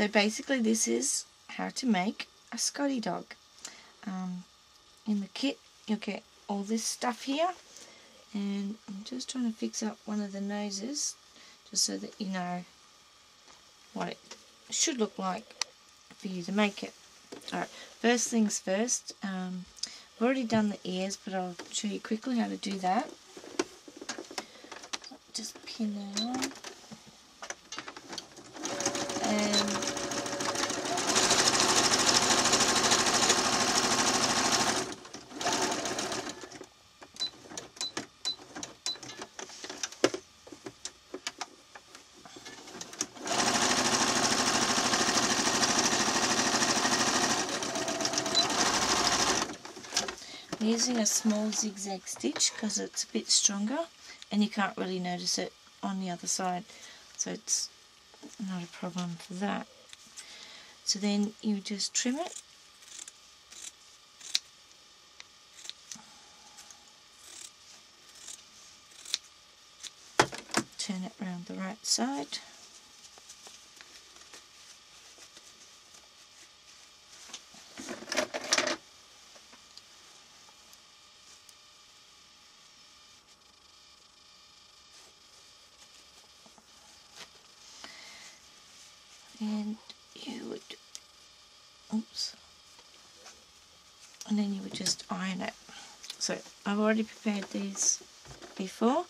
So basically this is how to make a Scotty Dog. In the kit you'll get all this stuff here, and I'm just trying to fix up one of the noses just so that you know what it should look like for you to make it. Alright, first things first, I've already done the ears, but I'll show you quickly how to do that. Just pin that on, and I'm using a small zigzag stitch because it's a bit stronger and you can't really notice it on the other side, so it's not a problem for that. So then you just trim it, turn it around the right side, and you would, oops, and then you would just iron it. So I've already prepared these before,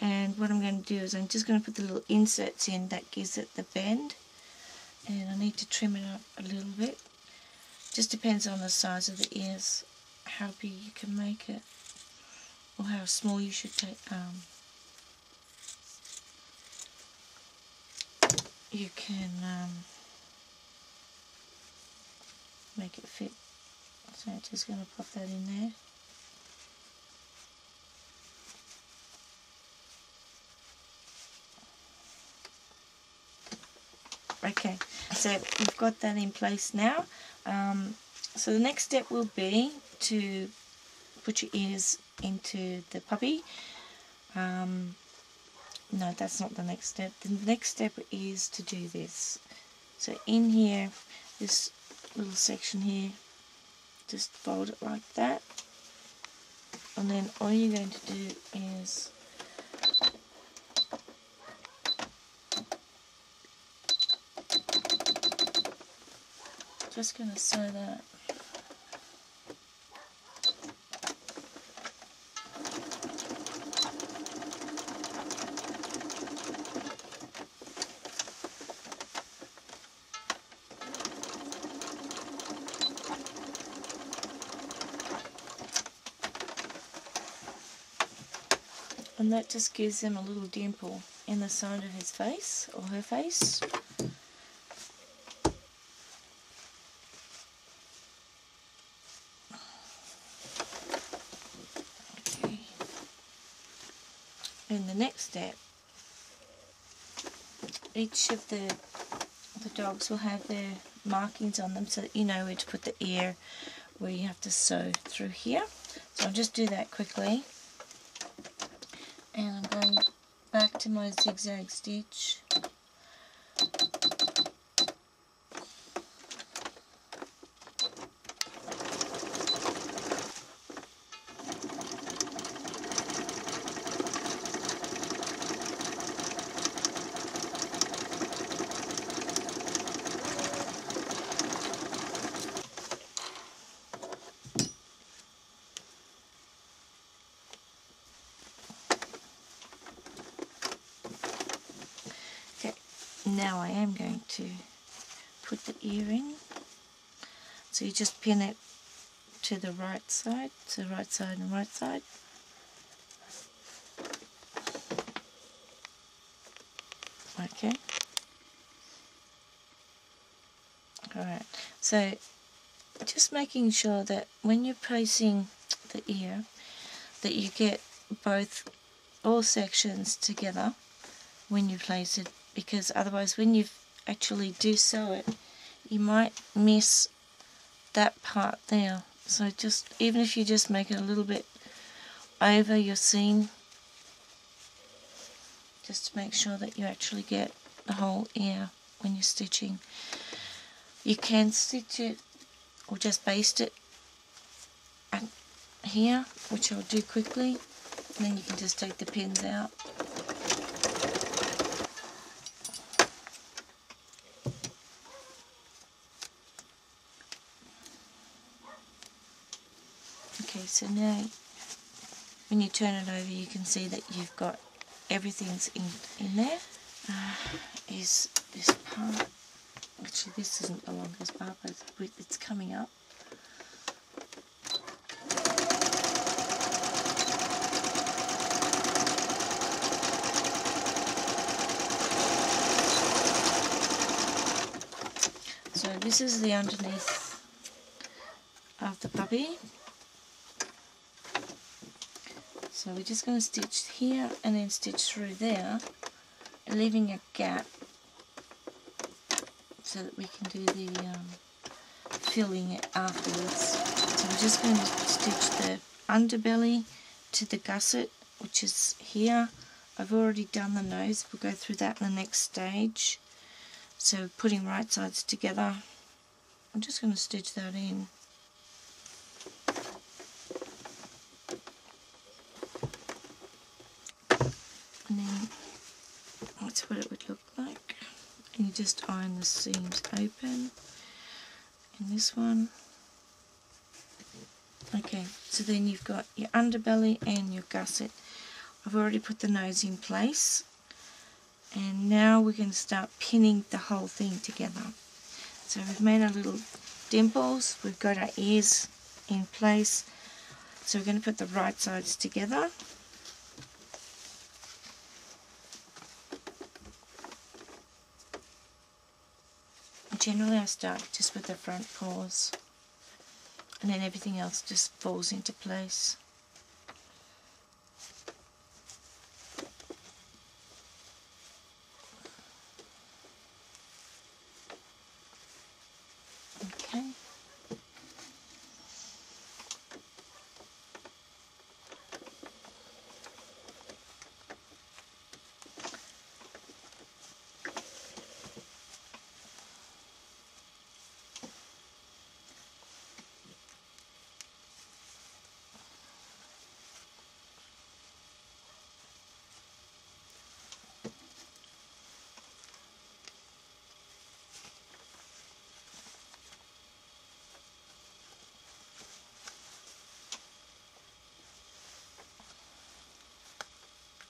and what I'm going to do is I'm just going to put the little inserts in that gives it the bend, and I need to trim it up a little bit. Just depends on the size of the ears, how big you can make it, or how small you should take. You can make it fit. So I'm just going to pop that in there. Okay, so we've got that in place now. So the next step will be to put your ears into the puppy. No, that's not the next step. The next step is to do this. So in here, this little section here, just fold it like that, and then all you're going to do is just going to sew that. And that just gives him a little dimple in the side of his face, or her face. Okay. And the next step, each of the dogs will have their markings on them so that you know where to put the ear, where you have to sew through here. So I'll just do that quickly. And I'm going back to my zigzag stitch. Now I am going to put the ear in. So you just pin it to the right side, so right side and right side. Okay. Alright, so just making sure that when you're placing the ear, that you get all sections together when you place it, because otherwise when you actually do sew it, you might miss that part there. So just, even if you just make it a little bit over your seam, just to make sure that you actually get the whole ear. when you're stitching. You can stitch it or just baste it here, which I'll do quickly, and then you can just take the pins out. Okay, so now when you turn it over, you can see that you've got everything's in there. Is this part, actually this isn't the longest part, but it's coming up. So this is the underneath of the puppy. So we're just going to stitch here and then stitch through there, leaving a gap so that we can do the filling it afterwards. So we're just going to stitch the underbelly to the gusset, which is here. I've already done the nose, we'll go through that in the next stage. So putting right sides together, I'm just going to stitch that in. And then that's what it would look like. And you just iron the seams open. And this one. Okay, so then you've got your underbelly and your gusset. I've already put the nose in place. And now we're going to start pinning the whole thing together. So we've made our little dimples, we've got our ears in place. So we're going to put the right sides together. Generally I start just with the front paws, and then everything else just falls into place. Okay.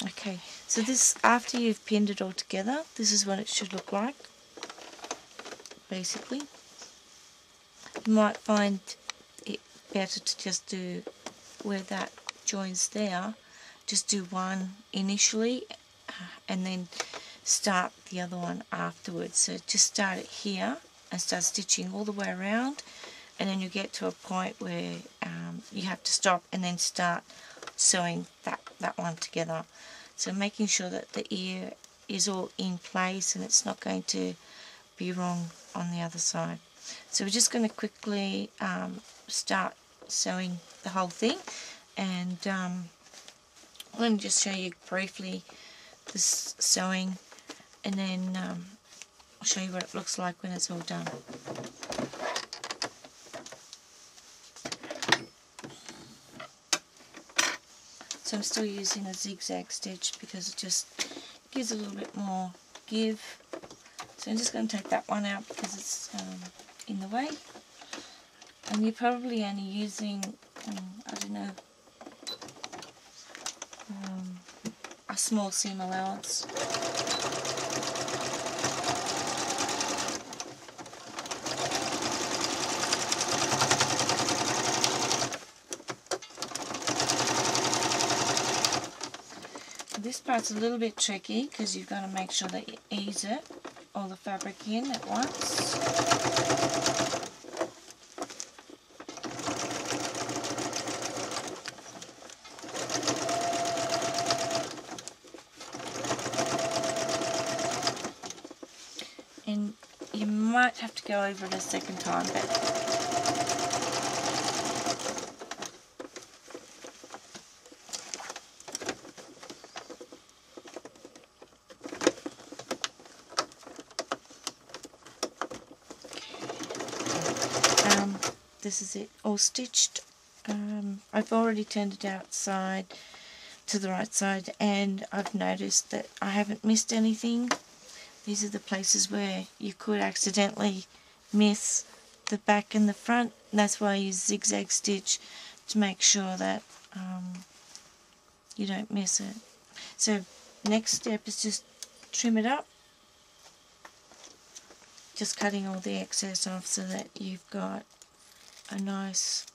Okay, so this, after you've pinned it all together, this is what it should look like, basically. You might find it better to just do where that joins there, just do one initially and then start the other one afterwards. So just start it here and start stitching all the way around, and then you get to a point where you have to stop and then start sewing that one together. So making sure that the ear is all in place and it's not going to be wrong on the other side. So we're just going to quickly start sewing the whole thing, and let me just show you briefly this sewing, and then I'll show you what it looks like when it's all done. So I'm still using a zigzag stitch because it just gives a little bit more give. So I'm just going to take that one out because it's in the way. And you're probably only using, I don't know, a small seam allowance. This part's a little bit tricky because you've got to make sure that you ease it, all the fabric in at once. And you might have to go over it a second time, but this is it, all stitched. I've already turned it outside to the right side, and I've noticed that I haven't missed anything. These are the places where you could accidentally miss the back and the front. That's why I use zigzag stitch, to make sure that you don't miss it. So next step is just trim it up, just cutting all the excess off so that you've got a nice,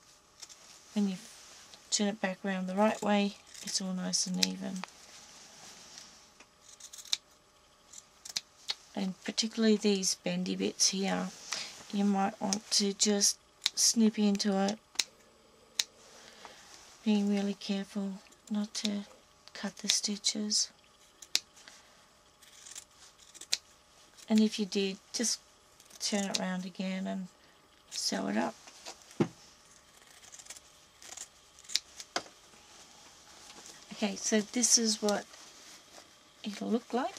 when you turn it back around the right way, it's all nice and even. And particularly these bendy bits here, you might want to just snip into it, being really careful not to cut the stitches. And if you did, just turn it around again and sew it up. Okay, so this is what it'll look like.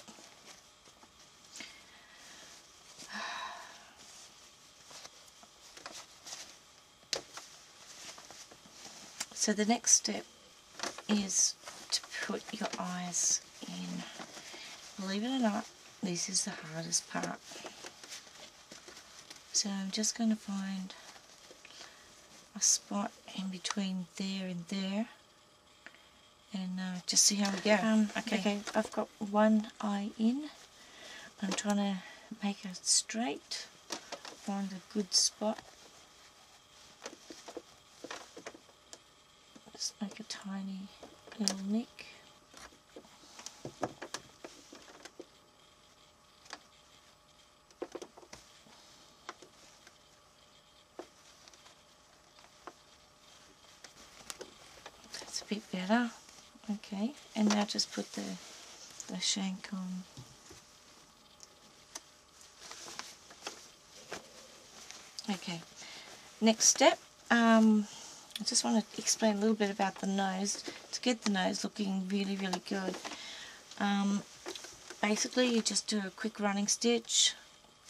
So the next step is to put your eyes in. Believe it or not, this is the hardest part. So I'm just going to find a spot in between there and there, and just see how we go. Okay, I've got one eye in. I'm trying to make it straight, find a good spot. Just make a tiny little nick. That's a bit better. Okay, and now just put the shank on. Okay, next step, I just want to explain a little bit about the nose. To get the nose looking really, really good, basically you just do a quick running stitch,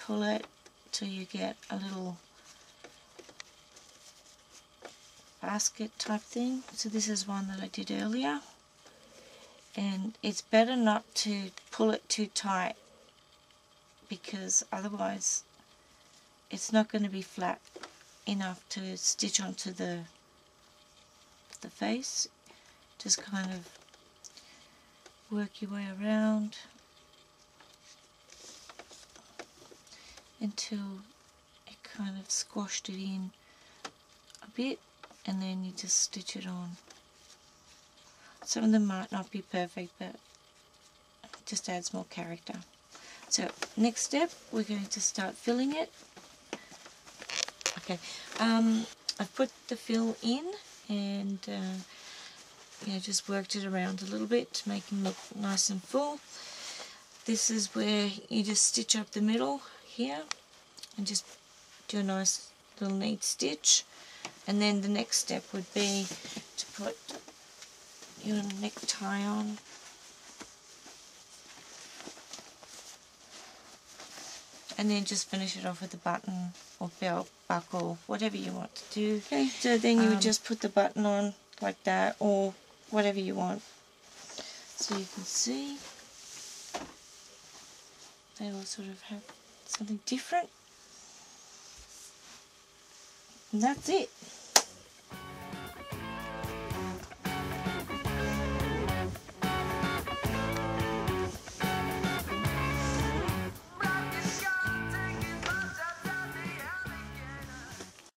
pull it till you get a little basket type thing. So this is one that I did earlier, and it's better not to pull it too tight, because otherwise it's not going to be flat enough to stitch onto the face. Just kind of work your way around until it kind of squashed it in a bit, and then you just stitch it on. Some of them might not be perfect, but it just adds more character. So next step, we're going to start filling it. Okay, I've put the fill in, and just worked it around a little bit to make them look nice and full. This is where you just stitch up the middle here and just do a nice little neat stitch. And then the next step would be to put your necktie on. And then just finish it off with a button or belt buckle, whatever you want to do. Okay, so then you would just put the button on like that, or whatever you want. So you can see they all sort of have something different. And that's it.